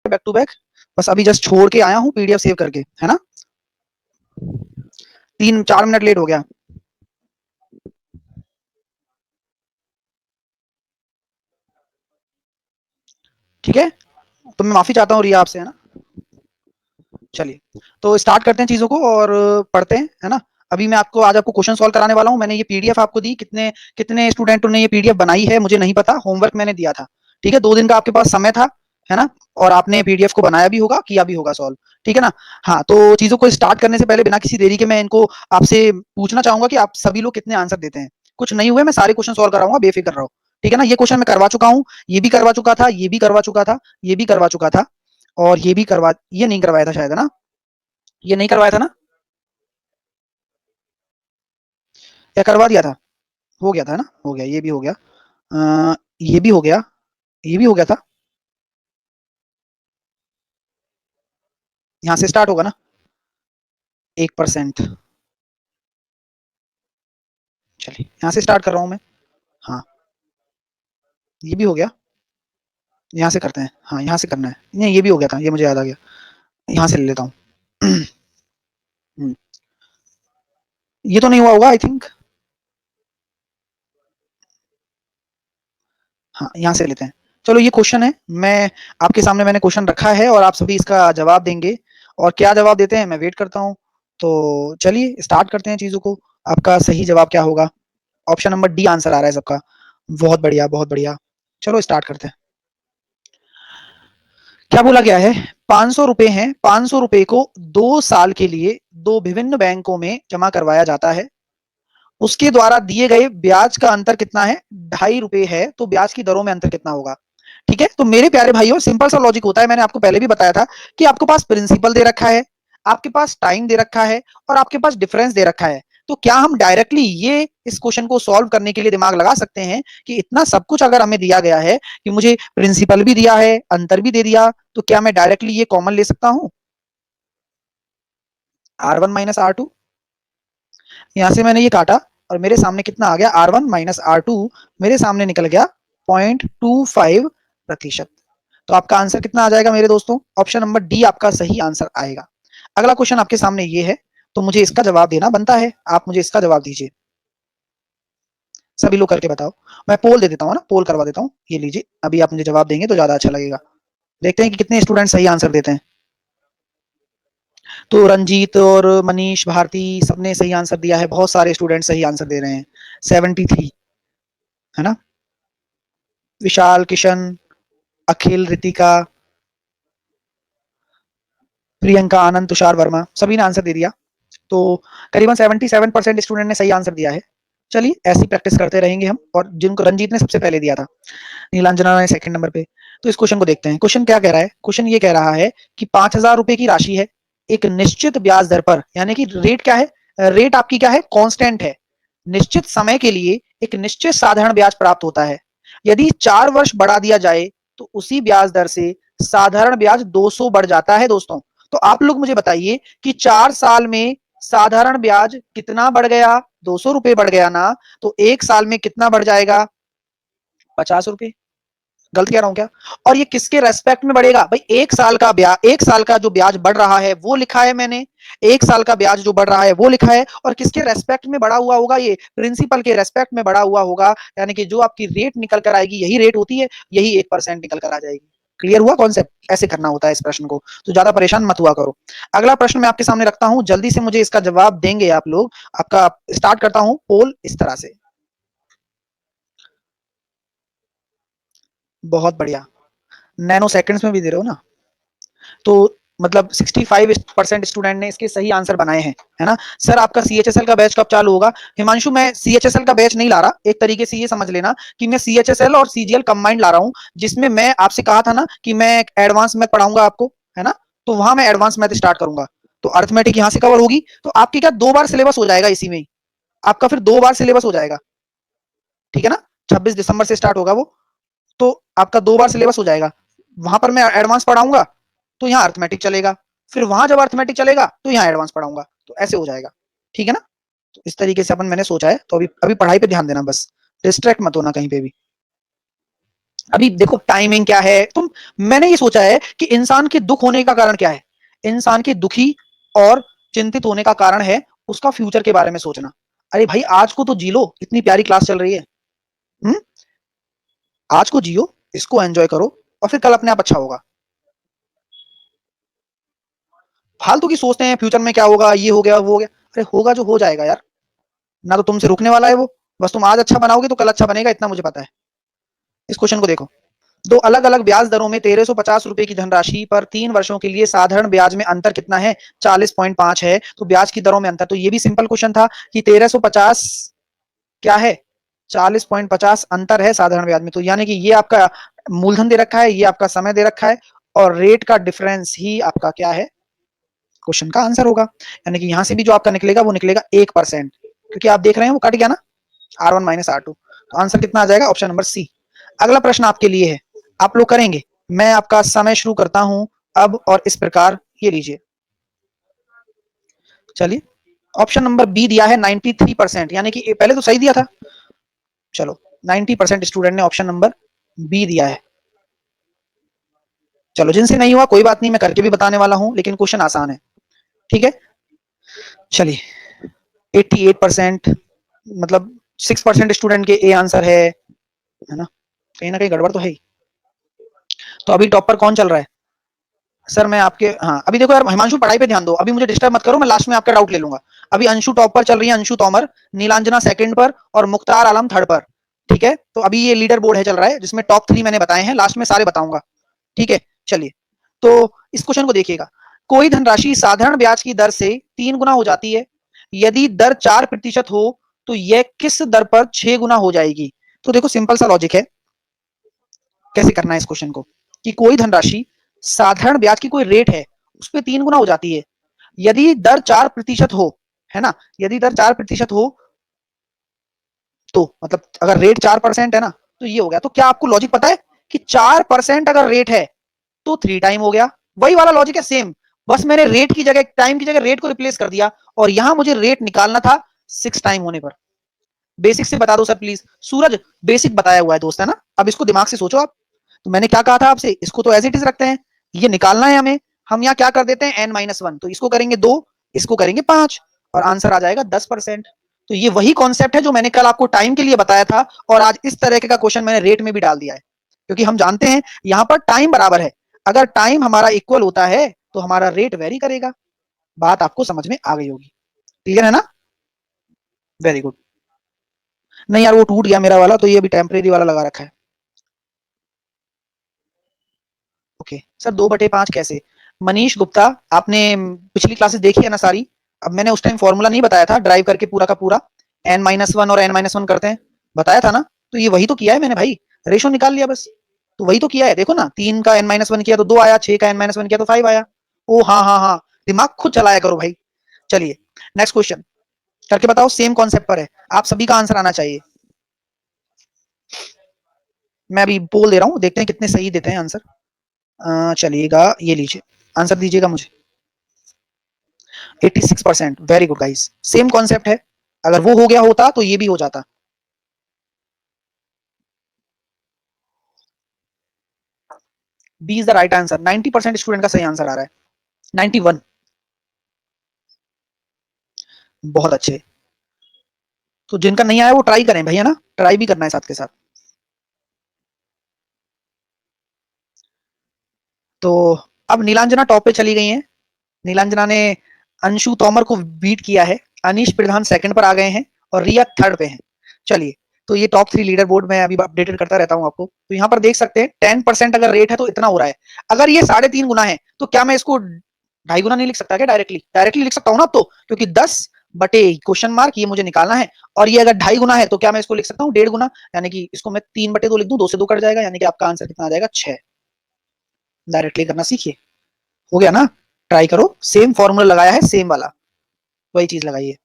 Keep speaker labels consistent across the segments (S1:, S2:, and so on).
S1: Back to back, बस अभी just छोड़ के आया हूँ पीडीएफ सेव करके, है ना। 3-4 मिनट लेट हो गया। ठीक है, तो मैं माफी चाहता हूँ रिया आपसे, है ना। चलिए, तो स्टार्ट करते हैं चीजों को और पढ़ते हैं, है ना। अभी मैं आपको आज आपको क्वेश्चन सॉल्व कराने वाला हूँ। मैंने ये पीडीएफ आपको दी, कितने कितने स्टूडेंटों ने ये पीडीएफ बनाई है मुझे नहीं पता, होमवर्क मैंने दिया था। ठीक है, 2 दिन का आपके पास समय था, है ना। और आपने पीडीएफ को बनाया भी होगा, किया भी होगा सॉल्व। ठीक है ना। हाँ, तो चीजों को स्टार्ट करने से पहले बिना किसी देरी के मैं इनको आपसे पूछना चाहूंगा कि आप सभी लोग कितने आंसर देते हैं। कुछ नहीं हुए, मैं सारे क्वेश्चन सॉल्व कराऊंगा, बेफिक्र रहो। ठीक है ना। ये क्वेश्चन मैं करवा चुका हूँ, ये भी करवा चुका था, ये भी करवा चुका था, ये भी करवा चुका था, और ये भी करवा, ये नहीं करवाया था शायद, है ना। ये नहीं करवाया था ना, या करवा दिया था। हो गया था, है ना, हो गया, ये भी हो गया। ये भी हो गया, ये भी हो गया था। यहां से स्टार्ट होगा ना, 1%। चलिए यहां से स्टार्ट कर रहा हूं मैं। हाँ, ये भी हो गया। यहां से करते हैं, हाँ यहां से करना है, नहीं ये भी हो गया था, ये मुझे याद आ गया। यहां से ले लेता हूँ। ये तो नहीं हुआ होगा आई थिंक। हाँ, यहाँ से लेते हैं। चलो ये क्वेश्चन है, मैं आपके सामने मैंने क्वेश्चन रखा है और आप सभी इसका जवाब देंगे, और क्या जवाब देते हैं मैं वेट करता हूँ। तो चलिए स्टार्ट करते हैं चीजों को। आपका सही जवाब क्या होगा? ऑप्शन नंबर डी आंसर आ रहा है सबका। बहुत बढ़िया, बहुत बढ़िया। चलो स्टार्ट करते हैं। क्या बोला गया है? 500 रुपए हैं, 500 रुपए को 2 साल के लिए 2 विभिन्न बैंकों में जमा करवाया जाता है। उसके द्वारा दिए गए ब्याज का अंतर कितना है? 2.5 रुपए है, तो ब्याज की दरों में अंतर कितना होगा? ठीक है, तो मेरे प्यारे भाइयों सिंपल सा लॉजिक होता है, मैंने आपको पहले भी बताया था कि आपके पास प्रिंसिपल दे रखा है, आपके पास टाइम दे रखा है, और आपके पास डिफरेंस दे रखा है। तो क्या हम डायरेक्टली ये इस क्वेश्चन को सॉल्व करने के लिए दिमाग लगा सकते हैं कि इतना सब कुछ अगर हमें दिया गया है कि मुझे प्रिंसिपल भी दिया है, अंतर भी दे दिया, तो क्या मैं डायरेक्टली ये कॉमन ले सकता हूं? R1 - R2। यहां से मैंने ये काटा और मेरे सामने कितना आ गया? R1 - R2। मेरे सामने निकल गया 0.25%। तो आपका आंसर कितना आ जाएगा मेरे दोस्तों? ऑप्शन नंबर डी आपका सही आंसर आएगा। अगला क्वेश्चन आपके सामने ये है, तो मुझे इसका जवाब देना बनता है, आप मुझे इसका जवाब दीजिए। सभी लोग करके बताओ। मैं पोल दे देता हूँ ना, पोल करवा देता हूँ, ये लीजिए, अभी आप मुझे जवाब देंगे तो ज्यादा अच्छा लगेगा। देखते हैं कि कितने स्टूडेंट सही आंसर देते हैं। तो रंजीत और मनीष भारती सबने सही आंसर दिया है, बहुत सारे स्टूडेंट सही आंसर दे रहे हैं। 73, है ना। विशाल, किशन, अखिल, रितिका, प्रियंका, आनंद, तुषार वर्मा, सभी ने आंसर दे दिया। तो करीबन 77% स्टूडेंट ने सही आंसर दिया है। चलिए ऐसी प्रैक्टिस करते रहेंगे हम, और जिनको रंजीत ने सबसे पहले दिया था, नीलांजना ने सेकंड नंबर पे। तो इस क्वेश्चन को देखते हैं। क्वेश्चन क्या कह रहा है? क्वेश्चन ये कह रहा है कि 5,000 रुपए की राशि है, एक निश्चित ब्याज दर पर, यानी कि रेट क्या है? रेट आपकी क्या है? कांस्टेंट है। निश्चित समय के लिए एक निश्चित साधारण ब्याज प्राप्त होता है। यदि 4 वर्ष बढ़ा दिया जाए तो उसी ब्याज दर से साधारण ब्याज 200 बढ़ जाता है दोस्तों। तो आप लोग मुझे बताइए कि 4 साल में साधारण ब्याज कितना बढ़ गया? 200 रुपए बढ़ गया ना। तो 1 साल में कितना बढ़ जाएगा? 50 रुपए। गलत कह रहा हूं क्या? और ये किसके रेस्पेक्ट में बढ़ेगा भाई? 1 साल का ब्याज, 1 साल का जो ब्याज बढ़ रहा है वो लिखा है मैंने। 1 साल का ब्याज जो बढ़ रहा है वो लिखा है, और किसके रेस्पेक्ट में बढ़ा हुआ होगा? ये प्रिंसिपल के रेस्पेक्ट में बढ़ा हुआ होगा। यानी कि जो आपकी रेट निकल कर आएगी, यही रेट होती है, यही 1% निकल कर आ जाएगी। क्लियर हुआ कॉन्सेप्ट? ऐसे करना होता है इस प्रश्न को, तो ज्यादा परेशान मत हुआ करो। अगला प्रश्न मैं आपके सामने रखता हूं, जल्दी से मुझे इसका जवाब देंगे आप लोग। आपका स्टार्ट करता हूं पोल इस तरह से। बहुत बढ़िया। नैनो सेकंड्स में भी दे रहे हो ना। तो मतलब 65% स्टूडेंट ने इसके सही आंसर बनाए हैं, है ना। सर आपका सीएचएसएल का बैच कब चालू होगा? हिमांशु मैं सीएचएसएल का बैच नहीं ला रहा, एक तरीके से ये समझ लेना कि मैं सीएचएसएल और सीजीएल कंबाइंड ला रहा हूं, जिसमें मैं आपसे कहा था ना कि मैं एडवांस मैथ पढ़ाऊंगा आपको, है ना। तो वहां मैं एडवांस मैथ स्टार्ट करूंगा। तो अर्थमेटिक यहां से कवर होगी, तो आपकी क्या 2 बार सिलेबस हो जाएगा इसी में ही। आपका फिर 2 बार सिलेबस हो जाएगा। ठीक है ना। 26 दिसंबर से स्टार्ट होगा वो, तो आपका 2 बार सिलेबस हो जाएगा। वहां पर मैं एडवांस पढ़ाऊंगा, तो यहाँ अर्थमेटिक चलेगा। फिर वहां जब अर्थमेटिक चलेगा तो यहाँ एडवांस पढ़ाऊंगा, तो ऐसे हो जाएगा। ठीक है ना। तो इस तरीके से अपन मैंने सोचा है, तो अभी अभी पढ़ाई पे ध्यान देना बस, डिस्ट्रैक्ट मत होना कहीं पे भी। अभी देखो टाइमिंग क्या है, तुम, मैंने ये सोचा है कि इंसान के दुख होने का कारण क्या है, इंसान के दुखी और चिंतित होने का कारण है उसका फ्यूचर के बारे में सोचना। अरे भाई आज को तो जी लो, इतनी प्यारी क्लास चल रही है। हम्म, आज को जियो, इसको एंजॉय करो, और फिर कल अपने आप अच्छा होगा। फालतू की सोचते हैं फ्यूचर में क्या होगा, ये हो गया वो हो गया। अरे होगा जो हो जाएगा यार, ना तो तुमसे रुकने वाला है वो, बस तुम आज अच्छा बनाओगे तो कल अच्छा बनेगा, इतना मुझे पता है। इस क्वेश्चन को देखो, दो अलग अलग ब्याज दरों में 1350 रुपए की धनराशि पर 3 वर्षों के लिए साधारण ब्याज में अंतर कितना है, 40.5 है। तो ब्याज की दरों में अंतर, तो ये भी सिंपल क्वेश्चन था कि 1350 क्या है, 40.50 अंतर है साधारण ब्याज में। तो यानी कि ये आपका मूलधन दे रखा है, ये आपका समय दे रखा है, और रेट का डिफरेंस ही आपका क्या है, क्वेश्चन का आंसर होगा। यानी कि यहां से भी जो आपका निकलेगा वो निकलेगा 1%, क्योंकि आप देख रहे हैं वो कट गया ना, R1 - R2। तो आंसर कितना आ जाएगा, ऑप्शन नंबर सी। अगला प्रश्न आपके लिए है, आप लोग करेंगे। मैं आपका समय शुरू करता हूं अब, और इस प्रकार ये लीजिए। चलिए, ऑप्शन नंबर बी दिया है 93%, यानी कि पहले तो सही दिया था। चलो, 90% स्टूडेंट ने ऑप्शन नंबर बी दिया है। चलो, जिनसे नहीं हुआ कोई बात नहीं, मैं करके भी बताने वाला हूं, लेकिन क्वेश्चन आसान है। ठीक है, चलिए, 88%, मतलब 6% स्टूडेंट के ए आंसर है ना कहीं गड़बड़ तो है ही। तो अभी टॉप पर कौन चल रहा है? सर मैं आपके, हाँ अभी देखो यार, हिमांशु पढ़ाई पे ध्यान दो, अभी मुझे डिस्टर्ब मत करो, मैं लास्ट में आपका डाउट ले लूंगा। अभी अंशु टॉप पर चल रही है, अंशु तोमर, नीलांजना सेकंड पर, और मुख्तार आलम थर्ड पर। ठीक है, तो अभी ये लीडर बोर्ड है चल रहा है, जिसमें टॉप 3 मैंने बताए हैं, लास्ट में सारे बताऊंगा। ठीक है, चलिए, तो इस क्वेश्चन को देखिएगा। कोई धनराशि साधारण ब्याज की दर से 3 गुना हो जाती है, यदि दर 4% हो तो यह किस दर पर 6 गुना हो जाएगी? तो देखो सिंपल सा लॉजिक है, कैसे करना है इस क्वेश्चन को, कि कोई धनराशि साधारण ब्याज की कोई रेट है, उस पर 3 गुना हो जाती है, यदि दर 4% हो, है ना, यदि दर 4% हो, तो मतलब अगर रेट 4% है ना, तो ये हो गया। तो क्या आपको लॉजिक पता है कि 4% अगर रेट है तो 3 टाइम हो गया, वही वाला लॉजिक है सेम, बस मैंने रेट की जगह, टाइम की जगह रेट को रिप्लेस कर दिया, और यहां मुझे रेट निकालना था 6 टाइम होने पर। बेसिक से बता दो सर प्लीज, सूरज बेसिक बताया हुआ है दोस्त, है ना, अब इसको दिमाग से सोचो आप। तो मैंने क्या कहा था आपसे, इसको तो एज इट इज रखते हैं, ये निकालना है हमें, हम यहाँ क्या कर देते हैं n-1, तो इसको करेंगे 2, इसको करेंगे 5, और आंसर आ जाएगा 10%। तो ये वही कॉन्सेप्ट है जो मैंने कल आपको टाइम के लिए बताया था, और आज इस तरह का क्वेश्चन मैंने रेट में भी डाल दिया है, क्योंकि हम जानते हैं यहाँ पर टाइम बराबर है, अगर टाइम हमारा इक्वल होता है तो हमारा रेट वेरी करेगा। बात आपको समझ में आ गई होगी, क्लियर है ना? Very good. नहीं यार, वो टूट गया मेरा वाला, तो ये अभी टेम्परेरी वाला लगा रखा है। ओके सर, 2/5 कैसे? मनीष गुप्ता, आपने पिछली क्लासेस देखी है ना सारी? अब मैंने उस टाइम फॉर्मूला नहीं बताया था ड्राइव करके पूरा का पूरा, n-1 और n-1 करते हैं, बताया था ना? तो ये वही तो किया है मैंने भाई, रेशो निकाल लिया बस। तो वही तो किया है, देखो ना, 3 का n-1 किया तो 2 आया, 6 का n-1 किया तो 5 आया। ओ हाँ हाँ हाँ, दिमाग खुद चलाया करो भाई। चलिए, नेक्स्ट क्वेश्चन करके बताओ, सेम कॉन्सेप्ट पर है, आप सभी का आंसर आना चाहिए। मैं अभी बोल दे रहा हूँ, देखते हैं कितने सही देते हैं आंसर। चलिएगा, ये लीजिए, आंसर दीजिएगा मुझे। 86%, very good guys, same concept है, अगर वो हो गया होता तो ये भी हो जाता। B is the right answer, 90% student का सही आंसर आ रहा है, 91। बहुत अच्छे। तो जिनका नहीं आया वो ट्राई करें भैया ना, ट्राई भी करना है साथ के साथ। तो अब नीलांजना टॉप पे चली गई हैं, नीलांजना ने अंशु तोमर को बीट किया है, अनीश प्रधान सेकंड पर आ गए हैं, और रिया थर्ड पे हैं। चलिए, तो ये टॉप 3 लीडर बोर्ड में अभी अपडेटेड करता रहता हूं आपको। तो यहाँ पर देख सकते हैं 10% अगर रेट है तो इतना हो रहा है, अगर ये 3.5 गुना है तो क्या मैं इसको 2.5 गुना नहीं लिख सकता क्या? डायरेक्टली डायरेक्टली लिख सकता हूँ ना अब तो, क्योंकि 10/क्वेश्चन मार्क ये मुझे निकालना है, और ये अगर 2.5 गुना है तो क्या मैं इसको लिख सकता हूँ 1.5 गुना, यानी कि इसको मैं 3/2 लिख दूं, 2 से 2 कट जाएगा, यानी कि आपका आंसर कितना आ जाएगा, 6। डायरेक्टली करना सीखिए, हो गया ना? ट्राई करो, सेम फॉर्मूला लगाया है, सेम वाला, वही चीज लगाइए।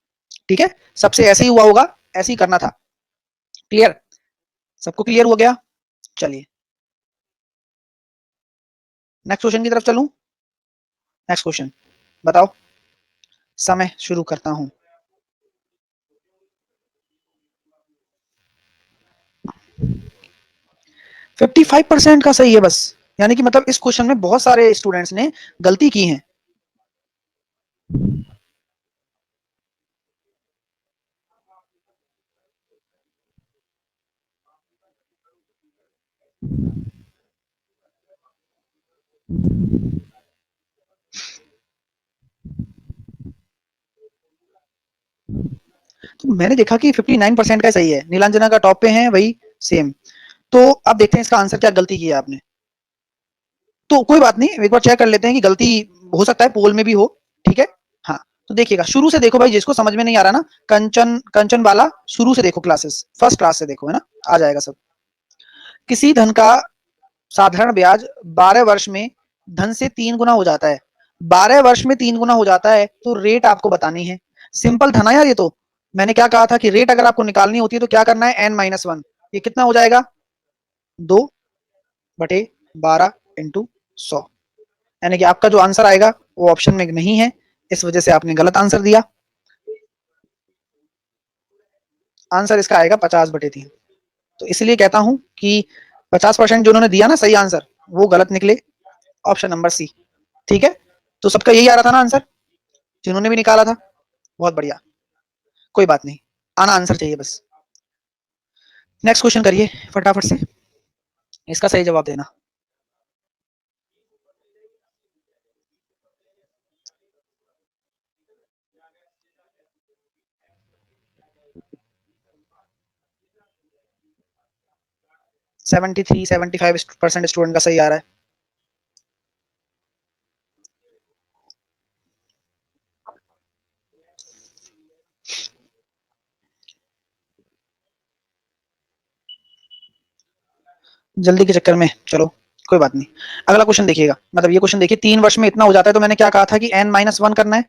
S1: ठीक है, सबसे ऐसे ही हुआ होगा, ऐसे ही करना था। क्लियर? सबको क्लियर हो गया? चलिए, नेक्स्ट क्वेश्चन की तरफ चलूं। नेक्स्ट क्वेश्चन बताओ, समय शुरू करता हूं। 55% का सही है बस, यानी कि मतलब इस क्वेश्चन में बहुत सारे स्टूडेंट्स ने गलती की है। तो मैंने देखा कि 59% का सही है, नीलांजना का टॉप पे है वही सेम। तो अब देखते हैं इसका आंसर क्या गलती की है आपने। तो कोई बात नहीं, एक बार चेक कर लेते हैं कि गलती हो सकता है पोल में भी हो। ठीक है, हाँ। तो देखिएगा, शुरू से देखो भाई, जिसको समझ में नहीं आ रहा ना, कंचन कंचन वाला शुरू से देखो, क्लासेस फर्स्ट क्लास से देखो, है ना, आ जाएगा सब। किसी धन का साधारण ब्याज 12 वर्ष में धन से 3 गुना हो जाता है। 12 वर्ष में 3 गुना हो जाता है, तो रेट आपको बतानी है। सिंपल था ना यार ये तो। मैंने क्या कहा था कि रेट अगर आपको निकालनी होती है तो क्या करना है, n-1। ये कितना हो जाएगा, 2/12 × 100, यानी कि आपका जो आंसर आएगा वो ऑप्शन में नहीं है, इस वजह से आपने गलत आंसर दिया। आंसर इसका आएगा 50/3। तो इसलिए कहता हूं कि 50% जो उन्होंने दिया ना सही आंसर, वो गलत निकले, ऑप्शन नंबर सी। ठीक है, तो सबका यही आ रहा था ना आंसर, जिन्होंने भी निकाला था। बहुत बढ़िया, कोई बात नहीं, आना आंसर चाहिए बस। नेक्स्ट क्वेश्चन करिए फटाफट से, इसका सही जवाब देना। सेवेंटी थ्री 75% स्टूडेंट का सही आ रहा है। जल्दी के चक्कर में चलो, कोई बात नहीं। अगला क्वेश्चन देखिएगा, मतलब ये क्वेश्चन देखिए, 3 वर्ष में इतना हो जाता है, तो मैंने क्या कहा था कि n-1 करना है।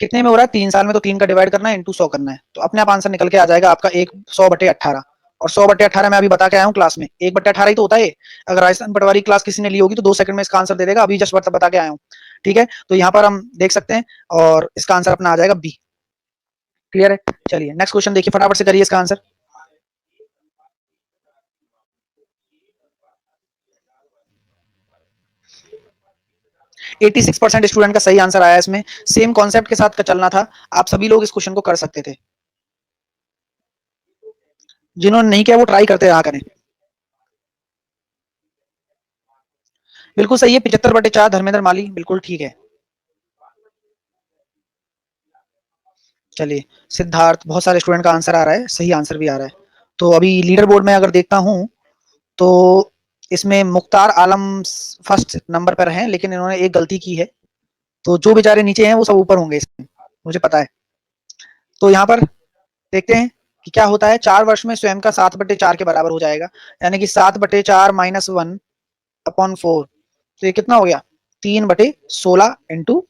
S1: कितने में हो रहा है, 3 साल में, तो 3 का डिवाइड करना है, इंटू 100 करना है, तो अपने आप आंसर निकल के आ जाएगा आपका 100/18। और 100/18 मैं अभी बता के आया हूँ क्लास में, 1/18 ही तो होता है। अगर राजस्थान पटवारी क्लास किसी ने ली होगी तो 2 सेकंड में इसका आंसर दे देगा, अभी जस्ट बता के आया हूँ। ठीक है, तो यहाँ पर हम देख सकते हैं, और इसका आंसर अपना आ जाएगा बी। क्लियर है, चलिए नेक्स्ट क्वेश्चन देखिए, फटाफट से करिए इसका आंसर। 86% स्टूडेंट का सही आंसर आया इसमें। सेम कॉन्सेप्ट के साथ चलना था, आप सभी लोग इस क्वेश्चन को कर सकते थे। जिन्होंने नहीं किया वो ट्राई करते रहा करें। बिल्कुल सही है, 75/4 धर्मेंद्र माली, बिल्कुल ठीक है। चलिए, सिद्धार्थ, बहुत सारे स्टूडेंट का आंसर आ रहा है, सही आंसर भी आ रहा है। तो अभी लीडर बोर्ड में अगर देखता हूं, तो इसमें मुख्तार आलम फर्स्ट नंबर पर हैं, लेकिन इन्होंने एक गलती की है। तो जो बेचारे नीचे हैं वो सब ऊपर होंगे इसमें, मुझे पता है। तो यहाँ पर देखते हैं कि क्या होता है। 4 वर्ष में स्वयं का 7/4 के बराबर हो जाएगा, यानी कि 7/4 - 1/4। तो ये कितना हो गया, 3/16 इंटू,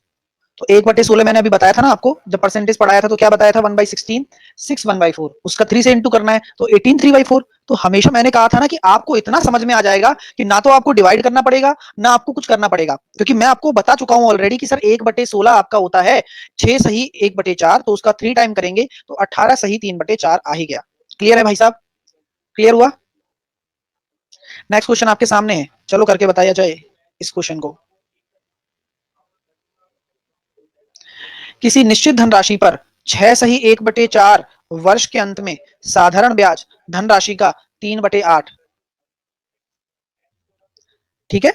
S1: तो 1/16 मैंने अभी बताया था ना आपको, जब परसेंटेज पढ़ाया था तो क्या बताया था, 1/16, 6 1/4, उसका 3 से इंटू करना है, तो 18 3/4। तो हमेशा मैंने कहा था ना कि आपको इतना समझ में आ जाएगा कि ना तो आपको डिवाइड करना पड़ेगा, ना आपको कुछ करना पड़ेगा, क्योंकि मैं आपको बता चुका हूं ऑलरेडी कि सर 1/16 आपका होता है 6 सही 1/4, तो उसका 3 टाइम करेंगे तो 18 सही 3/4 आ ही गया। क्लियर है भाई साहब, क्लियर हुआ। नेक्स्ट क्वेश्चन आपके सामने है, चलो करके बताया जाए इस क्वेश्चन को। किसी निश्चित धनराशि पर 6 सही 1/4 वर्ष के अंत में साधारण ब्याज धनराशि का 3/8। ठीक है,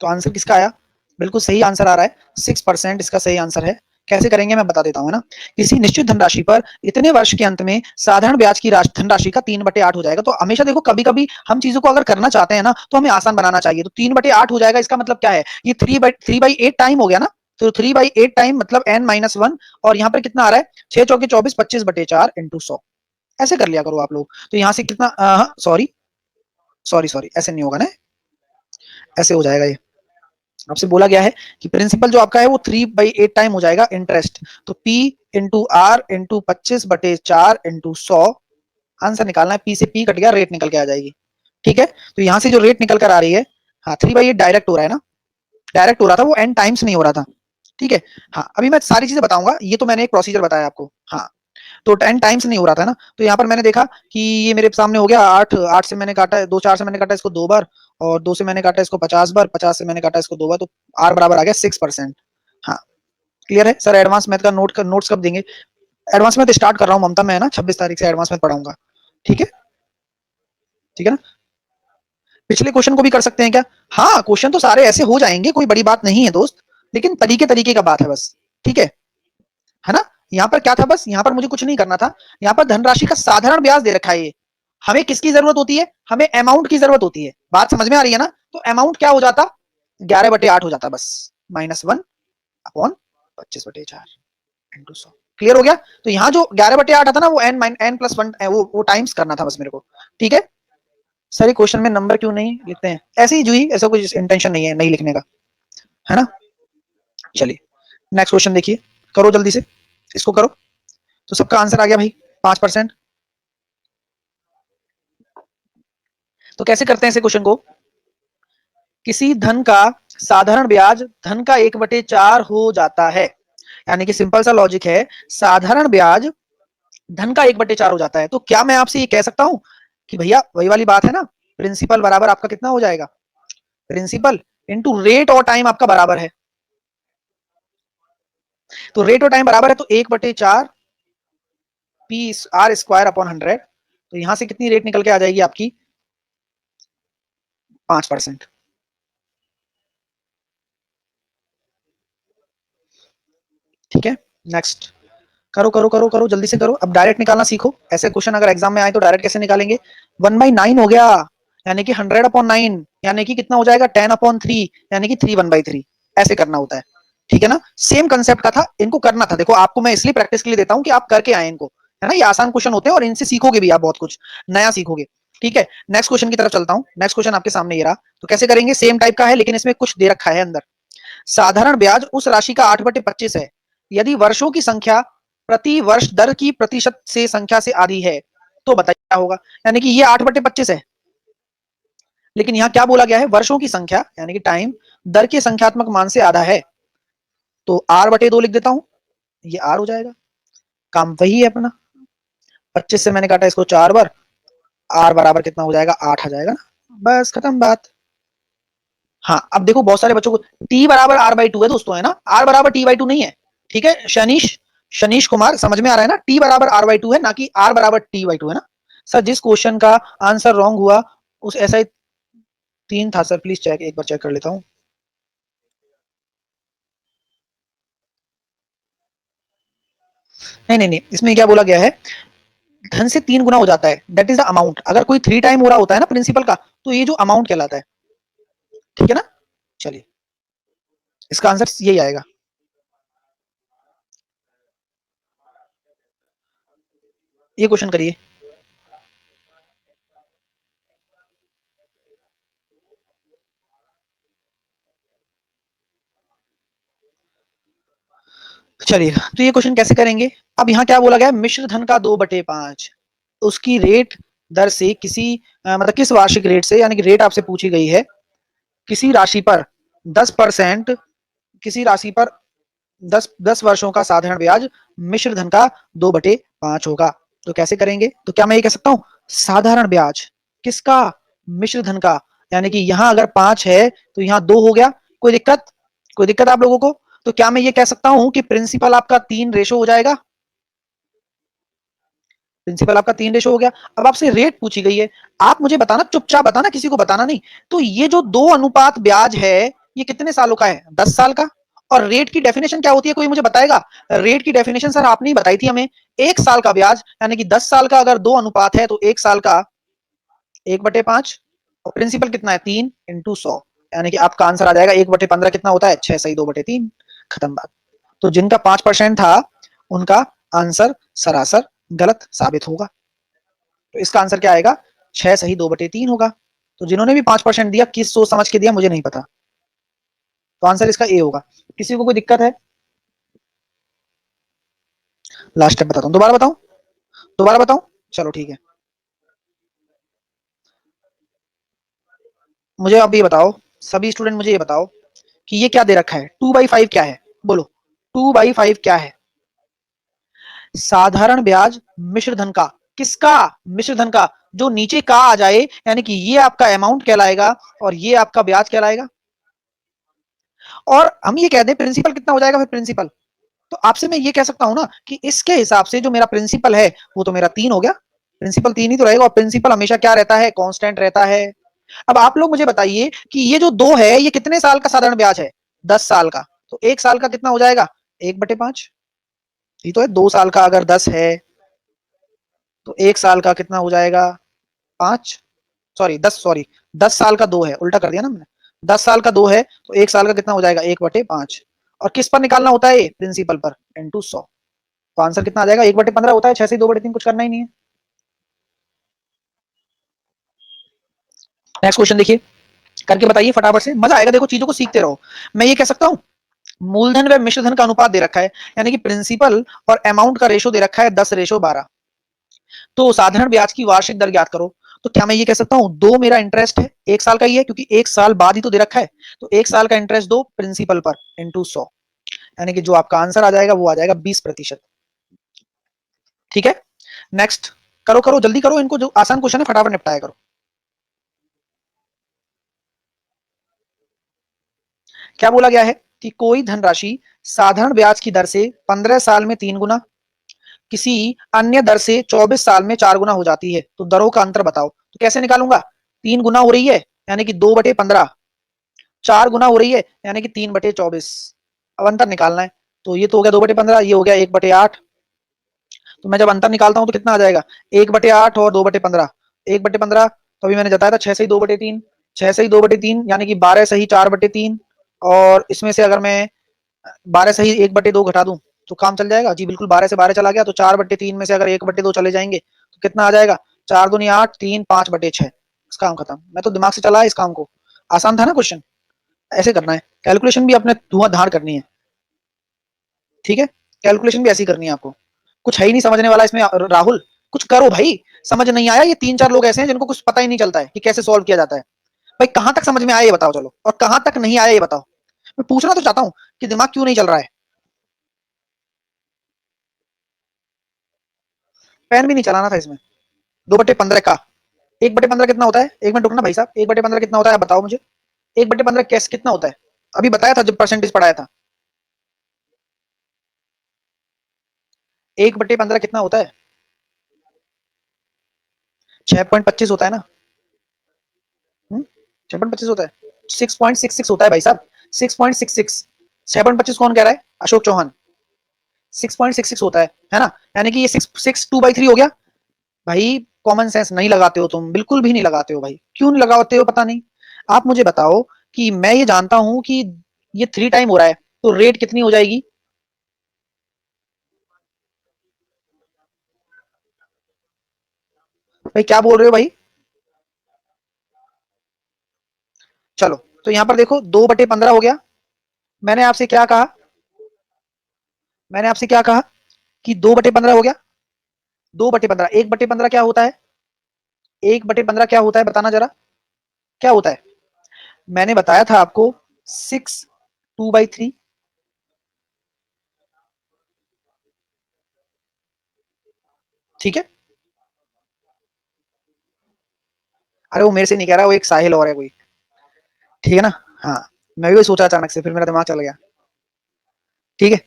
S1: तो आंसर किसका आया, बिल्कुल सही आंसर आ रहा है, 6% इसका सही आंसर है। कैसे करेंगे मैं बता देता हूं, है ना। किसी निश्चित धनराशि पर इतने वर्ष के अंत में साधारण ब्याज की धनराशि का 3/8 हो जाएगा। तो हमेशा देखो, कभी कभी हम चीजों को अगर करना चाहते हैं ना, तो हमें आसान बनाना चाहिए। तो 3/8 हो जाएगा, इसका मतलब क्या है, ये 3/8 टाइम हो गया ना। तो 3/8 टाइम मतलब n-1, और यहाँ पर कितना आ रहा है, 6 चौके 24, 25/4 इंटू 100। ऐसे कर लिया करो आप लोग। तो यहाँ से कितना, सॉरी सॉरी सॉरी, ऐसे नहीं होगा ना, ऐसे हो जाएगा ये। आपसे बोला गया है कि प्रिंसिपल जो आपका है वो 3/8 टाइम हो जाएगा इंटरेस्ट। तो P into R into 25/4 into 100, answer निकालना है। P से P कट गया, रेट निकल के आ जाएगी। ठीक है, तो यहाँ से जो रेट निकल कर आ रही है, हाँ 3/8 डायरेक्ट हो रहा है ना, डायरेक्ट हो रहा था, वो n टाइम्स नहीं हो रहा था। ठीक है, हाँ अभी मैं सारी चीजें बताऊंगा, ये तो मैंने एक प्रोसीजर बताया आपको। हाँ, तो 10 टाइम्स नहीं हो रहा था ना, तो यहाँ पर मैंने देखा कि ये मेरे सामने हो गया 8, 8 से मैंने काटा, 2 4 से मैंने काटा इसको 2 बार, और 2 से मैंने काटा इसको 50 बार, 50 से मैंने काटा इसको 2 बार, तो आर बराबर आ गया 6%। हाँ, क्लियर है सर? एडवांस मैथ का नोट्स कब देंगे? एडवांस मैथ स्टार्ट कर रहा हूँ ममता, मैं ना 26 तारीख से एडवांस मैथ पढ़ाऊंगा। ठीक है, ठीक है ना? पिछले क्वेश्चन को भी कर सकते हैं क्या? हाँ, क्वेश्चन तो सारे ऐसे हो जाएंगे, कोई बड़ी बात नहीं है दोस्त, लेकिन तरीके तरीके का बात है बस। ठीक है ना? यहाँ पर क्या था, बस यहाँ पर मुझे कुछ नहीं करना था। यहाँ पर धनराशि का साधारण ब्याज दे रखा है। ये हमें किसकी जरूरत होती है? हमें अमाउंट की जरूरत होती है। बात समझ में आ रही है ना? तो अमाउंट क्या हो जाता? 11/8 हो जाता बस, -1/25/4 इंटू 100। क्लियर हो गया? तो यहाँ जो 11/8 आता ना, वो n+1 वो टाइम्स करना था बस मेरे को। ठीक है सर, ये क्वेश्चन में नंबर क्यों नहीं लिखते हैं? ऐसे ही जुई, ऐसा कुछ इंटेंशन नहीं है नहीं लिखने का, है ना? चलिए नेक्स्ट क्वेश्चन देखिए, करो जल्दी से, इसको करो। तो सबका आंसर आ गया भाई, 5%। तो कैसे करते हैं इसे क्वेश्चन को? किसी धन का साधारण ब्याज धन का 1/4 हो जाता है, यानी कि सिंपल सा लॉजिक है, साधारण ब्याज धन का 1/4 हो जाता है। तो क्या मैं आपसे ये कह सकता हूं कि भैया वही वाली बात है ना, प्रिंसिपल बराबर आपका कितना हो जाएगा? प्रिंसिपल इंटू रेट और टाइम आपका बराबर है। तो रेट और टाइम बराबर है, तो 1/4 P/r² / 100। तो यहां से कितनी रेट निकल के आ जाएगी आपकी? 5%। ठीक है, नेक्स्ट। करो करो करो करो, जल्दी से करो। अब डायरेक्ट निकालना सीखो, ऐसे क्वेश्चन अगर एग्जाम में आए तो डायरेक्ट कैसे निकालेंगे? 1/9 हो गया, यानी कि 100/9, यानी कि कितना हो जाएगा? 10/3, यानी कि 3 1/3। ऐसे करना होता है। ठीक है ना? सेम कंसेप्ट का था, इनको करना था। देखो आपको मैं इसलिए प्रैक्टिस के लिए देता हूं कि आप करके आए इनको, है ना? ये आसान क्वेश्चन होते हैं और इनसे सीखोगे भी आप, बहुत कुछ नया सीखोगे। ठीक है, नेक्स्ट क्वेश्चन की तरफ चलता हूं। नेक्स्ट क्वेश्चन आपके सामने ये रहा। तो कैसे करेंगे? सेम टाइप का है, लेकिन इसमें कुछ दे रखा है अंदर। साधारण ब्याज उस राशि का 8/25 है यदि वर्षों की संख्या प्रति वर्ष दर की प्रतिशत से संख्या से आधी है। तो बताइए क्या होगा? यानी कि ये 8/25 है, लेकिन यहां क्या बोला गया है? वर्षों की संख्या यानी कि टाइम दर के संख्यात्मक मान से आधा है। तो r/2 लिख देता हूं, ये r हो जाएगा। काम वही है अपना, 25 से मैंने काटा इसको 4 बार, r बराबर कितना हो जाएगा? 8 आ जाएगा ना, बस खत्म बात। हाँ, अब देखो बहुत सारे बच्चों को t बराबर r/2 है दोस्तों, है ना? r बराबर t/2 नहीं है। ठीक है शनीश, शनीश कुमार, समझ में आ रहा है ना? t बराबर r/2 है, ना कि r बराबर t/2, है ना? सर जिस क्वेश्चन का आंसर रॉन्ग हुआ उस ऐसा ही 3 था सर, प्लीज चेक, एक बार चेक कर लेता हूँ। नहीं नहीं नहीं, इसमें क्या बोला गया है? धन से 3 गुना हो जाता है, दैट इज द अमाउंट। अगर कोई 3 टाइम हो रहा होता है ना प्रिंसिपल का, तो ये जो अमाउंट कहलाता है। ठीक है ना? चलिए, इसका आंसर यही आएगा। ये क्वेश्चन करिए। चलिए, तो ये क्वेश्चन कैसे करेंगे? अब यहाँ क्या बोला गया है? मिश्र धन का 2/5 उसकी रेट दर से किसी मतलब किस वार्षिक रेट से, यानी कि रेट आपसे पूछी गई है, किसी राशि पर 10%, किसी राशि पर 10 वर्षों का साधारण ब्याज मिश्र धन का 2/5 होगा। तो कैसे करेंगे? तो क्या मैं ये कह सकता हूं साधारण ब्याज किसका? मिश्र धन का। यानी कि यहां अगर 5 है तो यहां 2 हो गया। कोई दिक्कत? कोई दिक्कत आप लोगों को? तो क्या मैं ये कह सकता हूं कि प्रिंसिपल आपका 3 रेशो हो जाएगा? प्रिंसिपल आपका 3 रेशो हो गया। अब आपसे रेट पूछी गई है, आप मुझे बताना, चुपचाप बताना, किसी को बताना नहीं। तो ये जो 2 अनुपात ब्याज है, ये कितने सालों का है? 10 साल का। और रेट की डेफिनेशन क्या होती है, कोई मुझे बताएगा? रेट की डेफिनेशन सर आपने ही बताई थी हमें, 1 साल का ब्याज, यानी कि 10 साल का अगर 2 अनुपात है तो 1 साल का 1/5, और प्रिंसिपल कितना है? 3 इंटू 100, यानी कि आपका आंसर आ जाएगा 1/15 कितना होता है? 6 सही 2/3, खत्म बात। तो जिनका 5% था उनका आंसर सरासर गलत साबित होगा। तो इसका आंसर क्या आएगा? 6 सही 2/3 होगा। तो जिन्होंने भी 5% दिया, किस सोच समझ के दिया मुझे नहीं पता, तो आंसर इसका ए होगा। किसी को कोई दिक्कत है? लास्ट स्टेप बताता हूँ, दोबारा बताऊं? दोबारा बताऊं? चलो ठीक है, मुझे अब ये बताओ, सभी स्टूडेंट मुझे ये बताओ कि ये क्या दे रखा है? 2/5 क्या है? बोलो, 2/5 क्या है? साधारण ब्याज मिश्र धन का, किसका? मिश्र धन का। जो नीचे का आ जाए यानी कि ये आपका अमाउंट कहलाएगा और ये आपका ब्याज कहलाएगा। और हम ये कह दें प्रिंसिपल कितना हो जाएगा फिर प्रिंसिपल, तो आपसे मैं ये कह सकता हूं ना कि इसके हिसाब से जो मेरा प्रिंसिपल है वो तो मेरा 3 हो गया, प्रिंसिपल 3 ही तो रहेगा और प्रिंसिपल हमेशा क्या रहता है? कांस्टेंट रहता है। अब आप लोग मुझे बताइए कि ये जो 2 है ये कितने साल का साधारण ब्याज है? 10 साल का। तो 1 साल का कितना हो जाएगा? 1/5। ये तो है 2 साल का अगर 10 है तो 1 साल का कितना हो जाएगा? 5, सॉरी 10, सॉरी 10 साल का 2 है, उल्टा कर दिया ना मैंने। 10 साल का 2 है तो 1 साल का कितना हो जाएगा? 1/5। और किस पर निकालना होता है? प्रिंसिपल पर, इनटू 100। तो आंसर कितना आ जाएगा? 1/15 होता है, 6 से 2/3 कुछ करना ही नहीं है। नेक्स्ट क्वेश्चन देखिए, करके बताइए फटाफट से, मजा आएगा, देखो चीजों को सीखते रहो। मैं ये कह सकता हूँ मूलधन व मिश्रधन का अनुपात दे रखा है, यानी कि प्रिंसिपल और अमाउंट का रेशो दे रखा है 10:12। तो साधारण ब्याज की वार्षिक दर ज्ञात करो। तो क्या मैं ये कह सकता हूँ दो मेरा इंटरेस्ट है 1 साल का ही है क्योंकि 1 साल बाद ही तो दे रखा है, तो 1 साल का इंटरेस्ट दो प्रिंसिपल पर इंटू 100, यानी कि जो आपका आंसर आ जाएगा वो आ जाएगा 20%। ठीक है, नेक्स्ट करो करो जल्दी करो, इनको जो आसान क्वेश्चन है फटाफट निपटाया करो। क्या बोला गया है कि कोई धनराशि साधारण ब्याज की दर से 15 साल में 3 गुना, किसी अन्य दर से 24 साल में 4 गुना हो जाती है, तो दरों का अंतर बताओ। तो कैसे निकालूंगा? 3 गुना हो रही है यानी कि 2/15, 4 गुना हो रही है यानी कि 3/24। अब अंतर निकालना है, तो ये तो हो गया 2/15, ये हो गया 1/8। तो मैं जब अंतर निकालता हूं तो कितना आ जाएगा? 1/8 और 2/15। 1/15 तो अभी मैंने जताया था 6 से ही 2/3, 6 से ही 2/3 यानी कि 12 से ही 4/3, और इसमें से अगर मैं 12 से ही 1/2 घटा दूं तो काम चल जाएगा जी, बिल्कुल 12 से 12 चला गया, तो 4/3 में से अगर 1/2 चले जाएंगे तो कितना आ जाएगा? 4 दूनी 8, 3 5/6। इस काम खत्म। मैं तो दिमाग से चला इस काम को, आसान था ना क्वेश्चन। ऐसे करना है, कैलकुलेशन भी अपने धुआंधार करनी है। ठीक है, कैलकुलेशन भी ऐसी करनी है आपको। कुछ है ही नहीं समझने वाला इसमें राहुल, कुछ करो भाई। समझ नहीं आया, ये 3-4 लोग ऐसे हैं जिनको कुछ पता ही नहीं चलता है कि कैसे सॉल्व किया जाता है। भाई कहां तक समझ में आया ये बताओ, चलो, और कहां तक नहीं आया ये बताओ। मैं पूछना तो चाहता हूं कि दिमाग क्यों नहीं चल रहा है। पेन भी नहीं चलाना था इसमें। 2/15 का 1/15 कितना होता है? एक मिनट रुकना भाई साहब, 1/15 कितना होता है आप बताओ मुझे। 1/15 कैसे कितना होता है? अभी बताया था जब परसेंटेज पढ़ाया था। 1/15 कितना होता है? 6.25 होता है ना। 6.25 होता है, 6.66 होता है भाई साहब, 6.66। 6.25 कौन कह रहा है? अशोक चौहान। 6.66 होता है ना, यानी कि ये 6.2/3 हो गया। भाई कॉमन सेंस नहीं लगाते हो तुम, बिल्कुल भी नहीं लगाते हो भाई, क्यों नहीं लगाते हो पता नहीं। आप मुझे बताओ कि मैं ये जानता हूं कि ये 3 टाइम हो रहा है तो रेट कितनी हो जाएगी? भाई क्या बोल रहे हो भाई? चलो, तो यहां पर देखो 2/15 हो गया। मैंने आपसे क्या कहा? मैंने आपसे क्या कहा कि 2/15 हो गया। 2/15, 1/15 क्या होता है? 1/15 क्या होता है बताना जरा, क्या होता है? मैंने बताया था आपको 6/2/3। ठीक है, अरे वो मेरे से नहीं कह रहा, वो एक साहिल और है कोई। ठीक है ना। हाँ, मैं भी सोचा अचानक से, फिर मेरा दिमाग चल गया। ठीक है,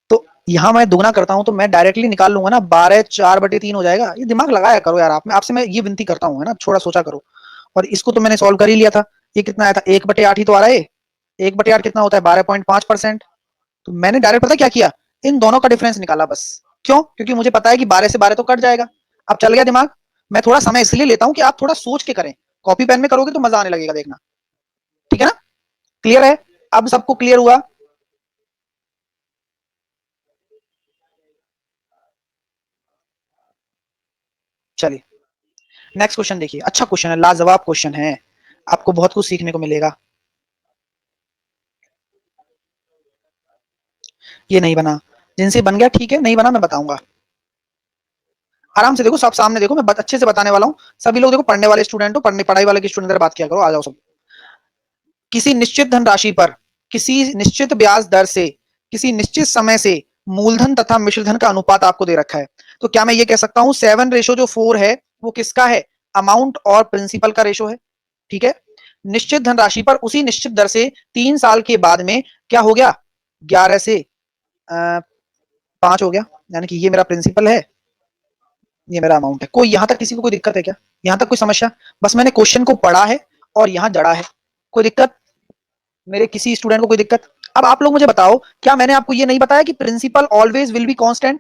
S1: तो यहाँ मैं दुगना करता हूं तो मैं डायरेक्टली निकाल लूंगा ना, 12/4/3 हो जाएगा। ये दिमाग लगाया करो यार, आप, मैं आपसे मैं ये विनती करता हूँ, है ना, थोड़ा सोचा करो। और इसको तो मैंने सॉल्व कर ही लिया था। ये कितना आया था? 1/8 ही तो आ रहा है। 1/8 कितना होता है? 12.5%। तो मैंने डायरेक्ट पता क्या किया, इन दोनों का डिफरेंस निकाला बस। क्यों? क्योंकि मुझे पता है कि 12 से 12 तो कट जाएगा। अब चल गया दिमाग। मैं थोड़ा समय इसलिए लेता हूं कि आप थोड़ा सोच के करें, कॉपी पेन में करोगे तो मजा आने लगेगा, देखना। ठीक है ना, क्लियर है? अब सबको क्लियर हुआ? चलिए नेक्स्ट क्वेश्चन देखिए, अच्छा क्वेश्चन है, लाजवाब क्वेश्चन है, आपको बहुत कुछ सीखने को मिलेगा। ये नहीं बना, जिनसे बन गया ठीक है, नहीं बना मैं बताऊंगा। आराम से देखो, सब सामने देखो, मैं अच्छे से बताने वाला हूँ। सभी लोग देखो, पढ़ने वाले स्टूडेंट हो, पढ़ने पढ़ाई वाले की स्टूडेंट बात किया करो, आ जाओ सब। किसी निश्चित धनराशि पर किसी निश्चित ब्याज दर से किसी निश्चित समय से मूलधन तथा मिश्रधन का अनुपात आपको दे रखा है। तो क्या मैं ये कह सकता हूं 7:4 है वो किसका है? अमाउंट और प्रिंसिपल का रेशो है। ठीक है। निश्चित धनराशि पर उसी निश्चित दर से 3 साल के बाद में क्या हो गया? 11 से 5 हो गया, यानी कि ये मेरा प्रिंसिपल है, ये मेरा अमाउंट है। कोई यहां तक किसी को कोई दिक्कत है क्या? यहां तक कोई समस्या? बस मैंने क्वेश्चन को पढ़ा है और यहां जड़ा है। कोई दिक्कत मेरे किसी स्टूडेंट को? कोई दिक्कत? अब आप लोग मुझे बताओ, क्या मैंने आपको ये नहीं बताया कि principal always will be constant?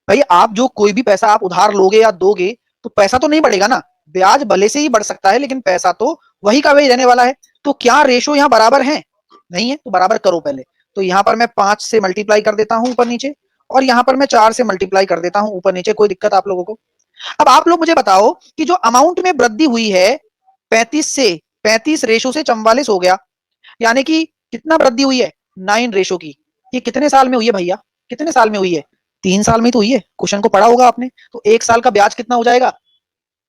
S1: भाई आप जो कोई भी पैसा आप उधार लोगे या दोगे तो पैसा तो नहीं बढ़ेगा ना, ब्याज भले से ही बढ़ सकता है लेकिन पैसा तो वही का वही रहने वाला है। तो क्या रेशो यहाँ बराबर है? नहीं है, तो बराबर करो पहले। तो यहाँ पर मैं 5 से मल्टीप्लाई कर देता हूं ऊपर नीचे, और यहाँ पर मैं 4 से मल्टीप्लाई कर देता हूं ऊपर नीचे। कोई दिक्कत आप लोगों को? अब आप लोग मुझे बताओ कि जो अमाउंट में वृद्धि हुई है 35 रेशो से 44 हो गया, यानी कि कितना वृद्धि हुई है? 9 रेशो की। ये कितने साल में हुई है भैया? कितने साल में हुई है? 3 साल में तो हुई है। क्वेश्चन को पढ़ा होगा आपने। तो 1 साल का ब्याज कितना हो जाएगा?